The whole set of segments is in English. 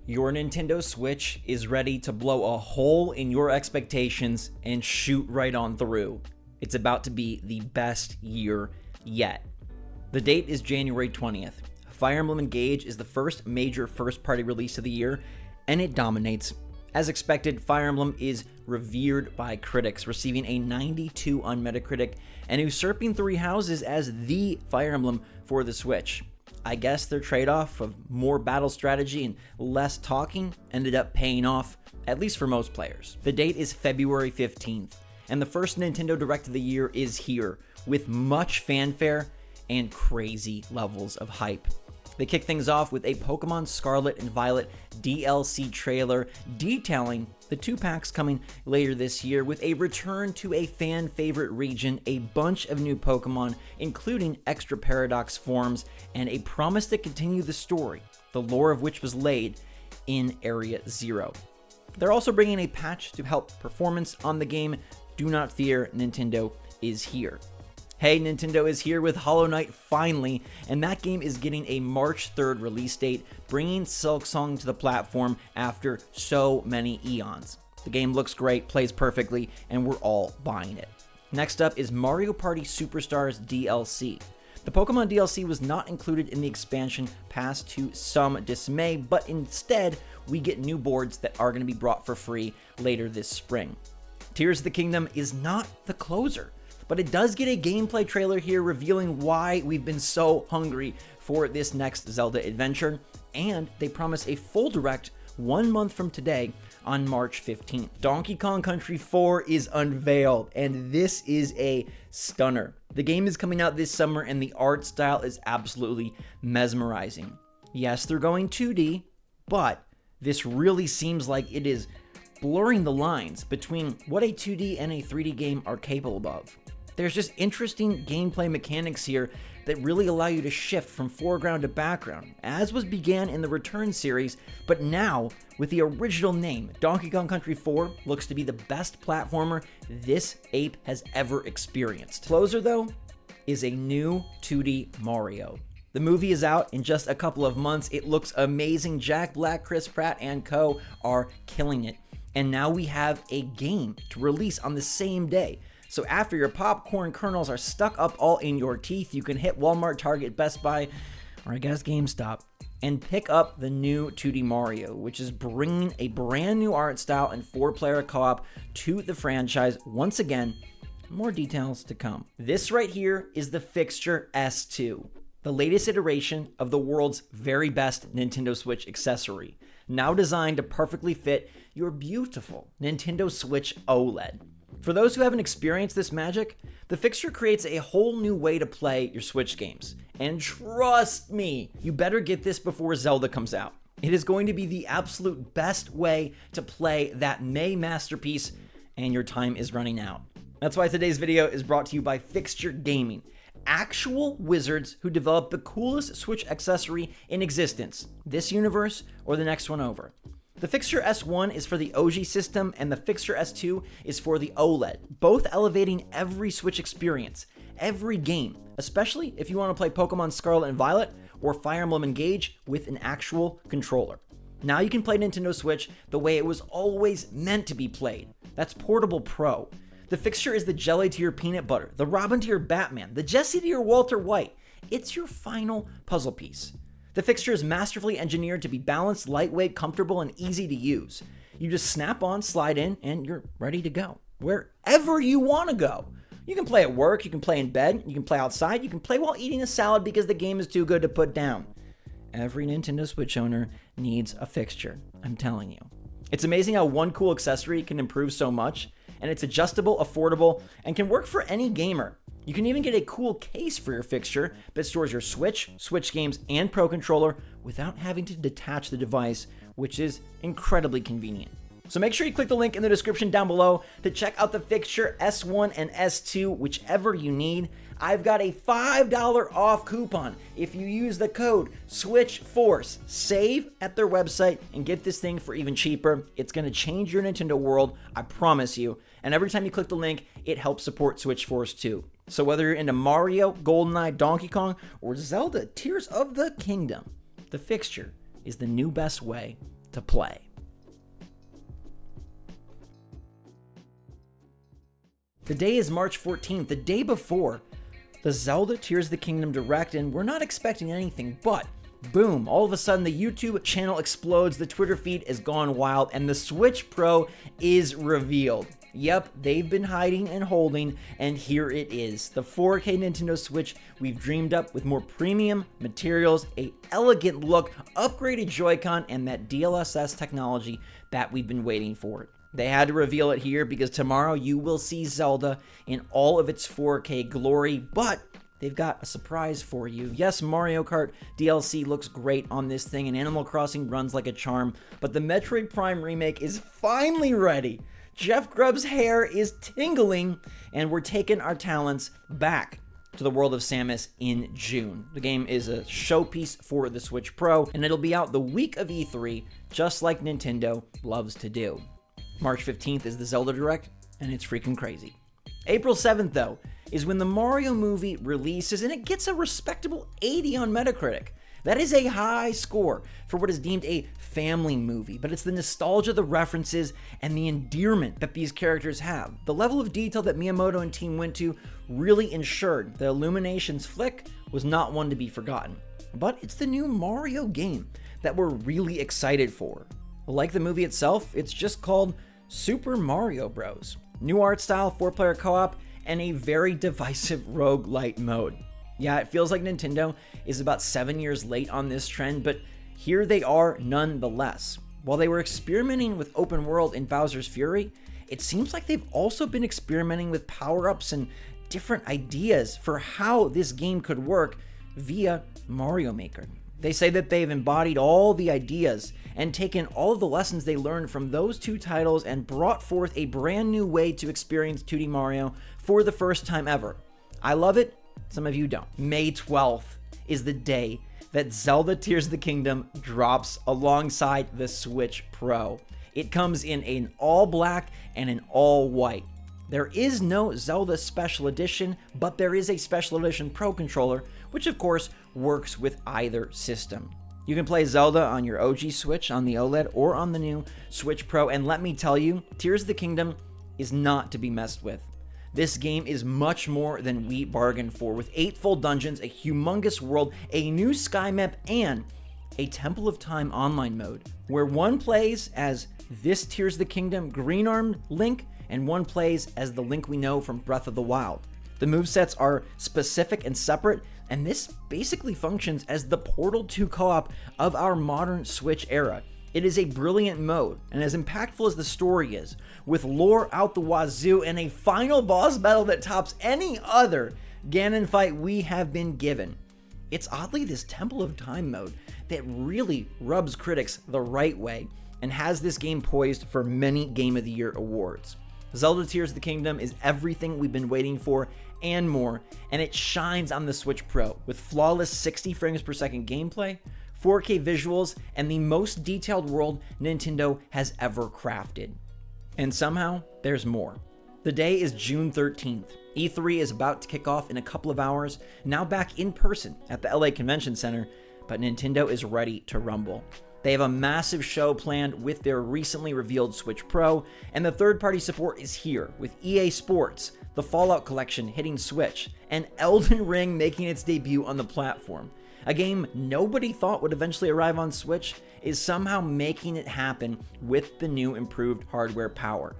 Your Nintendo Switch is ready to blow a hole in your expectations and shoot right on through. It's about to be the best year yet. The date is January 20th. Fire Emblem Engage is the first major first-party release of the year, and it dominates. As expected, Fire Emblem is revered by critics, receiving a 92 on Metacritic and usurping 3 houses as the Fire Emblem for the Switch. I guess their trade-off of more battle strategy and less talking ended up paying off, at least for most players. The date is February 15th, and the first Nintendo Direct of the year is here, with much fanfare and crazy levels of hype. They kick things off with a Pokemon Scarlet and Violet DLC trailer detailing the 2 packs coming later this year with a return to a fan favorite region, a bunch of new Pokemon, including extra Paradox forms, and a promise to continue the story, the lore of which was laid in Area 0. They're also bringing a patch to help performance on the game. Do not fear, Nintendo is here. Hey, Nintendo is here with Hollow Knight finally, and that game is getting a March 3rd release date, bringing Silksong to the platform after so many eons. The game looks great, plays perfectly, and we're all buying it. Next up is Mario Party Superstars DLC. The Pokemon DLC was not included in the expansion pass to some dismay, but instead, we get new boards that are going to be brought for free later this spring. Tears of the Kingdom is not the closer, but it does get a gameplay trailer here revealing why we've been so hungry for this next Zelda adventure, and they promise a full direct 1 month from today on March 15th. Donkey Kong Country 4 is unveiled, and this is a stunner. The game is coming out this summer, and the art style is absolutely mesmerizing. Yes, they're going 2D, but this really seems like it is blurring the lines between what a 2D and a 3D game are capable of. There's just interesting gameplay mechanics here that really allow you to shift from foreground to background, as was began in the Return series, but now, with the original name, Donkey Kong Country 4 looks to be the best platformer this ape has ever experienced. Closer, though, is a new 2D Mario. The movie is out in just a couple of months. It looks amazing. Jack Black, Chris Pratt, and co. are killing it. And now we have a game to release on the same day. So after your popcorn kernels are stuck up all in your teeth, you can hit Walmart, Target, Best Buy, or I guess GameStop, and pick up the new 2D Mario, which is bringing a brand new art style and 4-player co-op to the franchise once again. More details to come. This right here is the Fixture S2, the latest iteration of the world's very best Nintendo Switch accessory, now designed to perfectly fit your beautiful Nintendo Switch OLED. For those who haven't experienced this magic, the Fixture creates a whole new way to play your Switch games. And trust me, you better get this before Zelda comes out. It is going to be the absolute best way to play that May masterpiece, and your time is running out. That's why today's video is brought to you by Fixture Gaming, actual wizards who develop the coolest Switch accessory in existence, this universe or the next one over. The Fixture S1 is for the OG system, and the Fixture S2 is for the OLED, both elevating every Switch experience, every game, especially if you want to play Pokemon Scarlet and Violet or Fire Emblem Engage with an actual controller. Now you can play Nintendo Switch the way it was always meant to be played. That's Portable Pro. The Fixture is the Jelly to your peanut butter, the Robin to your Batman, the Jesse to your Walter White. It's your final puzzle piece. The Fixture is masterfully engineered to be balanced, lightweight, comfortable, and easy to use. You just snap on, slide in, and you're ready to go. Wherever you want to go. You can play at work, you can play in bed, you can play outside, you can play while eating a salad because the game is too good to put down. Every Nintendo Switch owner needs a Fixture, I'm telling you. It's amazing how one cool accessory can improve so much, and it's adjustable, affordable, and can work for any gamer. You can even get a cool case for your Fixture that stores your Switch, Switch games, and Pro Controller without having to detach the device, which is incredibly convenient. So make sure you click the link in the description down below to check out the Fixture S1 and S2, whichever you need. I've got a $5 off coupon if you use the code SwitchForce. Save at their website and get this thing for even cheaper. It's going to change your Nintendo world, I promise you. And every time you click the link, it helps support SwitchForce too. So whether you're into Mario, GoldenEye, Donkey Kong, or Zelda Tears of the Kingdom, the Fixture is the new best way to play. The day is March 14th, the day before the Zelda Tears of the Kingdom Direct, and we're not expecting anything, but boom, all of a sudden the YouTube channel explodes, the Twitter feed is gone wild, and the Switch Pro is revealed. Yep, they've been hiding and holding, and here it is. The 4K Nintendo Switch we've dreamed up with more premium materials, a elegant look, upgraded Joy-Con, and that DLSS technology that we've been waiting for. They had to reveal it here because tomorrow you will see Zelda in all of its 4K glory, but they've got a surprise for you. Yes, Mario Kart DLC looks great on this thing, and Animal Crossing runs like a charm, but the Metroid Prime remake is finally ready. Jeff Grubb's hair is tingling, and we're taking our talents back to the world of Samus in June. The game is a showpiece for the Switch Pro, and it'll be out the week of E3, just like Nintendo loves to do. March 15th is the Zelda Direct, and it's freaking crazy. April 7th, though, is when the Mario movie releases, and it gets a respectable 80 on Metacritic. That is a high score for what is deemed a family movie, but it's the nostalgia, the references, and the endearment that these characters have. The level of detail that Miyamoto and team went to really ensured the Illumination's flick was not one to be forgotten. But it's the new Mario game that we're really excited for. Like the movie itself, it's just called Super Mario Bros. New art style, 4-player co-op, and a very divisive roguelite mode. Yeah, it feels like Nintendo is about 7 years late on this trend, but here they are nonetheless. While they were experimenting with open world in Bowser's Fury, it seems like they've also been experimenting with power-ups and different ideas for how this game could work via Mario Maker. They say that they've embodied all the ideas and taken all of the lessons they learned from those two titles and brought forth a brand new way to experience 2D Mario for the first time ever. I love it, some of you don't. May 12th is the day that Zelda Tears of the Kingdom drops alongside the Switch Pro. It comes in an all black and an all white. There is no Zelda Special Edition, but there is a Special Edition Pro controller, which of course works with either system. You can play Zelda on your OG Switch on the OLED or on the new Switch Pro, and let me tell you, Tears of the Kingdom is not to be messed with. This game is much more than we bargained for, with 8 full dungeons, a humongous world, a new sky map, and a Temple of Time online mode, where one plays as this Tears of the Kingdom green-armed Link, and one plays as the Link we know from Breath of the Wild. The movesets are specific and separate, and this basically functions as the Portal 2 co-op of our modern Switch era. It is a brilliant mode, and as impactful as the story is, with lore out the wazoo and a final boss battle that tops any other Ganon fight we have been given. It's oddly this Temple of Time mode that really rubs critics the right way and has this game poised for many Game of the Year awards. Zelda Tears of the Kingdom is everything we've been waiting for and more, and it shines on the Switch Pro with flawless 60 frames per second gameplay, 4K visuals, and the most detailed world Nintendo has ever crafted. And somehow, there's more. The day is June 13th. E3 is about to kick off in a couple of hours, now back in person at the LA Convention Center, but Nintendo is ready to rumble. They have a massive show planned with their recently revealed Switch Pro, and the third-party support is here with EA Sports, the Fallout Collection hitting Switch, and Elden Ring making its debut on the platform. A game nobody thought would eventually arrive on Switch is somehow making it happen with the new improved hardware power.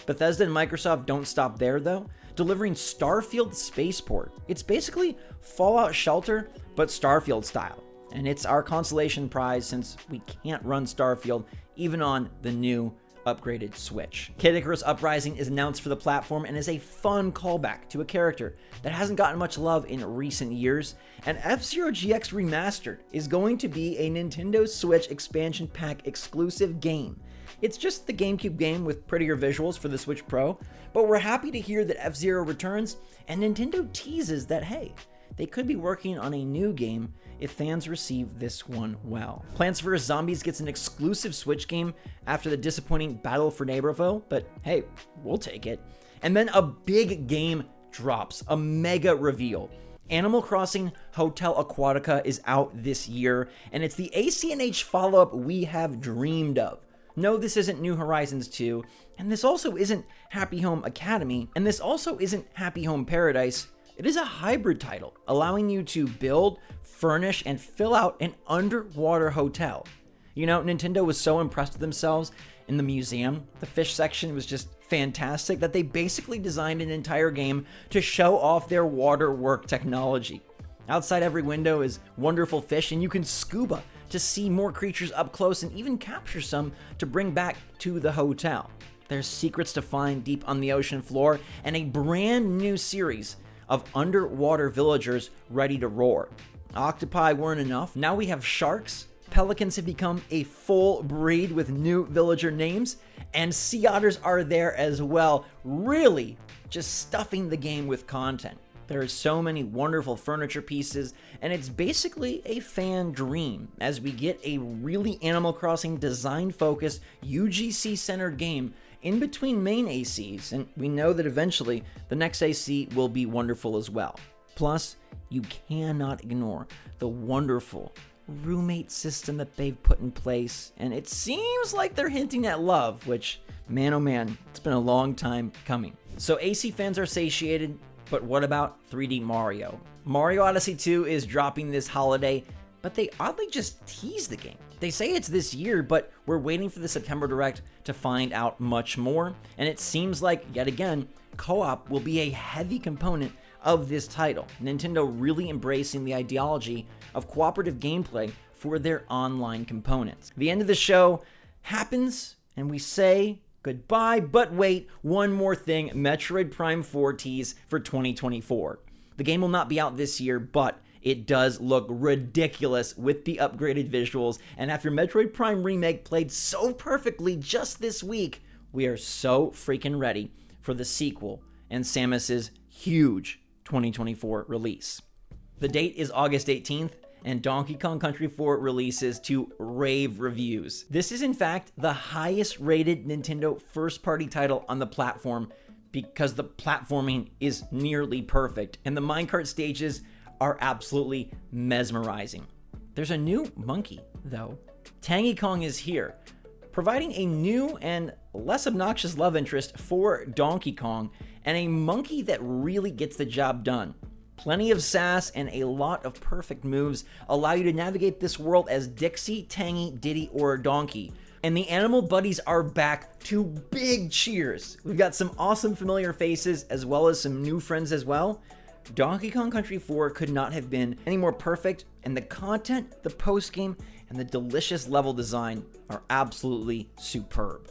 Bethesda and Microsoft don't stop there though, delivering Starfield Spaceport. It's basically Fallout Shelter, but Starfield style. And it's our consolation prize since we can't run Starfield even on the new upgraded Switch. Kid Icarus Uprising is announced for the platform and is a fun callback to a character that hasn't gotten much love in recent years. And F-Zero GX Remastered is going to be a Nintendo Switch expansion pack exclusive game. It's just the GameCube game with prettier visuals for the Switch Pro, but we're happy to hear that F-Zero returns, and Nintendo teases that, hey, they could be working on a new game if fans receive this one well. Plants vs. Zombies gets an exclusive Switch game after the disappointing Battle for Neighborville, but hey, we'll take it. And then a big game drops, a mega reveal. Animal Crossing Hotel Aquatica is out this year, and it's the AC&H follow-up we have dreamed of. No, this isn't New Horizons 2, and this also isn't Happy Home Academy, and this also isn't Happy Home Paradise. It is a hybrid title, allowing you to build, furnish, and fill out an underwater hotel. You know, Nintendo was so impressed with themselves in the museum. The fish section was just fantastic that they basically designed an entire game to show off their water work technology. Outside every window is wonderful fish, and you can scuba to see more creatures up close and even capture some to bring back to the hotel. There's secrets to find deep on the ocean floor, and a brand new series of underwater villagers ready to roar. Octopi weren't enough. Now we have sharks. Pelicans have become a full breed with new villager names, and sea otters are there as well, really just stuffing the game with content. There are so many wonderful furniture pieces, and it's basically a fan dream as we get a really Animal Crossing design-focused, UGC-centered game in between main ACs, and we know that eventually the next AC will be wonderful as well. Plus, you cannot ignore the wonderful roommate system that they've put in place, and it seems like they're hinting at love, which, man oh man, it's been a long time coming. So AC fans are satiated, but what about 3D Mario? Mario Odyssey 2 is dropping this holiday, but they oddly just tease the game. They say it's this year, but we're waiting for the September Direct to find out much more, and it seems like, yet again, co-op will be a heavy component of this title. Nintendo really embracing the ideology of cooperative gameplay for their online components. The end of the show happens, and we say goodbye, but wait, one more thing, Metroid Prime 4 tease for 2024. The game will not be out this year, but it does look ridiculous with the upgraded visuals, and after Metroid Prime Remake played so perfectly just this week, we are so freaking ready for the sequel and Samus's huge 2024 release. The date is August 18th, and Donkey Kong Country 4 releases to rave reviews. This is in fact the highest rated Nintendo first-party title on the platform because the platforming is nearly perfect, and the minecart stages are absolutely mesmerizing. There's a new monkey, though. Tangy Kong is here, providing a new and less obnoxious love interest for Donkey Kong, and a monkey that really gets the job done. Plenty of sass and a lot of perfect moves allow you to navigate this world as Dixie, Tangy, Diddy, or Donkey. And the animal buddies are back to big cheers. We've got some awesome familiar faces as well as some new friends as well. Donkey Kong Country 4 could not have been any more perfect, and the content, the post-game, and the delicious level design are absolutely superb.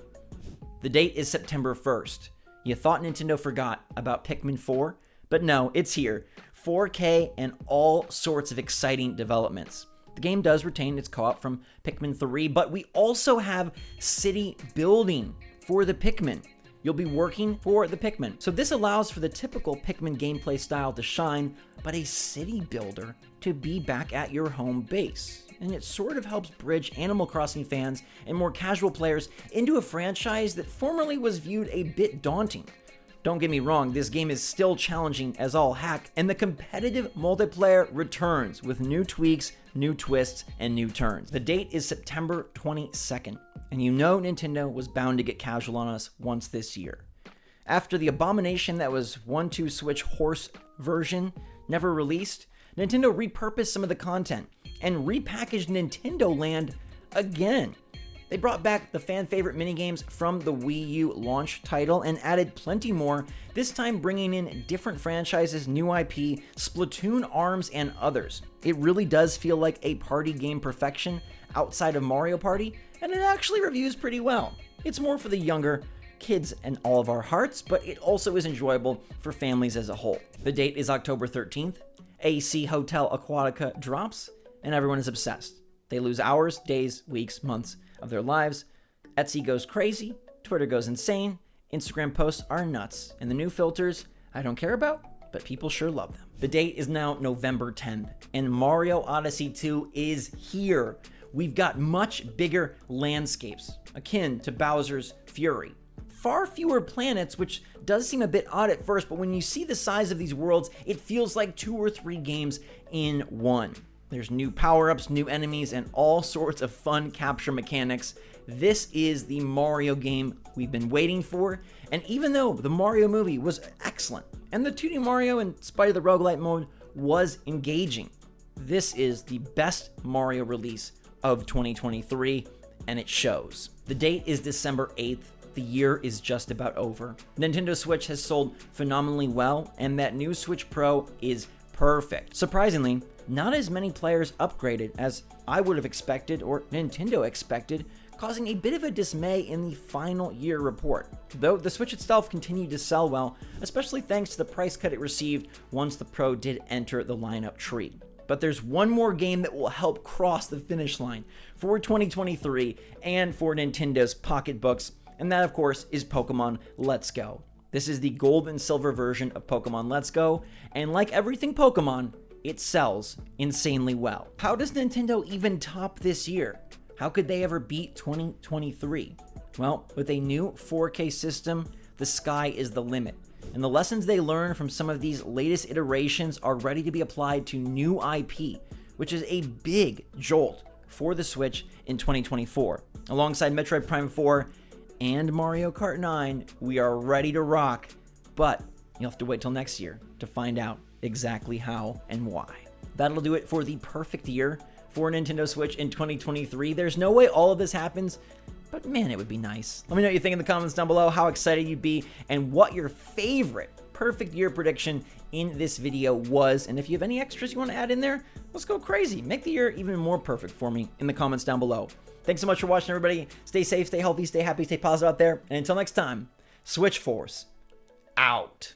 The date is September 1st. You thought Nintendo forgot about Pikmin 4? But no, it's here. 4K and all sorts of exciting developments. The game does retain its co-op from Pikmin 3, but we also have city building for the Pikmin. You'll be working for the Pikmin. So this allows for the typical Pikmin gameplay style to shine, but a city builder to be back at your home base. And it sort of helps bridge Animal Crossing fans and more casual players into a franchise that formerly was viewed a bit daunting. Don't get me wrong, this game is still challenging as all heck, and the competitive multiplayer returns with new tweaks, new twists, and new turns. The date is September 22nd, and you know Nintendo was bound to get casual on us once this year. After the abomination that was 1-2 SwitchForce version never released, Nintendo repurposed some of the content and repackaged Nintendo Land again. They brought back the fan-favorite minigames from the Wii U launch title and added plenty more, this time bringing in different franchises, new IP, Splatoon, ARMS, and others. It really does feel like a party game perfection outside of Mario Party, and it actually reviews pretty well. It's more for the younger kids in all of our hearts, but it also is enjoyable for families as a whole. The date is October 13th. AC Hotel Aquatica drops, and everyone is obsessed. They lose hours, days, weeks, months of their lives. Etsy goes crazy, Twitter goes insane, Instagram posts are nuts, and the new filters I don't care about, but people sure love them. The date is now November 10th, and Mario Odyssey 2 is here. We've got much bigger landscapes, akin to Bowser's Fury. Far fewer planets, which does seem a bit odd at first, but when you see the size of these worlds, it feels like 2 or 3 games in one. There's new power-ups, new enemies, and all sorts of fun capture mechanics. This is the Mario game we've been waiting for, and even though the Mario movie was excellent, and the 2D Mario, in spite of the roguelite mode, was engaging, this is the best Mario release of 2023, and it shows. The date is December 8th. The year is just about over. Nintendo Switch has sold phenomenally well, and that new Switch Pro is perfect. Surprisingly, not as many players upgraded as I would have expected or Nintendo expected, causing a bit of a dismay in the final year report. Though the Switch itself continued to sell well, especially thanks to the price cut it received once the Pro did enter the lineup tree. But there's one more game that will help cross the finish line for 2023 and for Nintendo's pocketbooks, and that of course is Pokemon Let's Go. This is the gold and silver version of Pokemon Let's Go, and like everything Pokemon, it sells insanely well. How does Nintendo even top this year? How could they ever beat 2023? Well, with a new 4K system, the sky is the limit. And the lessons they learn from some of these latest iterations are ready to be applied to new IP, which is a big jolt for the Switch in 2024. Alongside Metroid Prime 4 and Mario Kart 9, we are ready to rock, but you'll have to wait till next year to find out exactly how and why. That'll do it for the perfect year for Nintendo Switch in 2023. There's no way all of this happens, but man, it would be nice. Let me know what you think in the comments down below, how excited you'd be, and what your favorite perfect year prediction in this video was. And if you have any extras you want to add in there, let's go crazy. Make the year even more perfect for me in the comments down below. Thanks so much for watching, everybody. Stay safe, stay healthy, stay happy, stay positive out there. And until next time, SwitchForce out.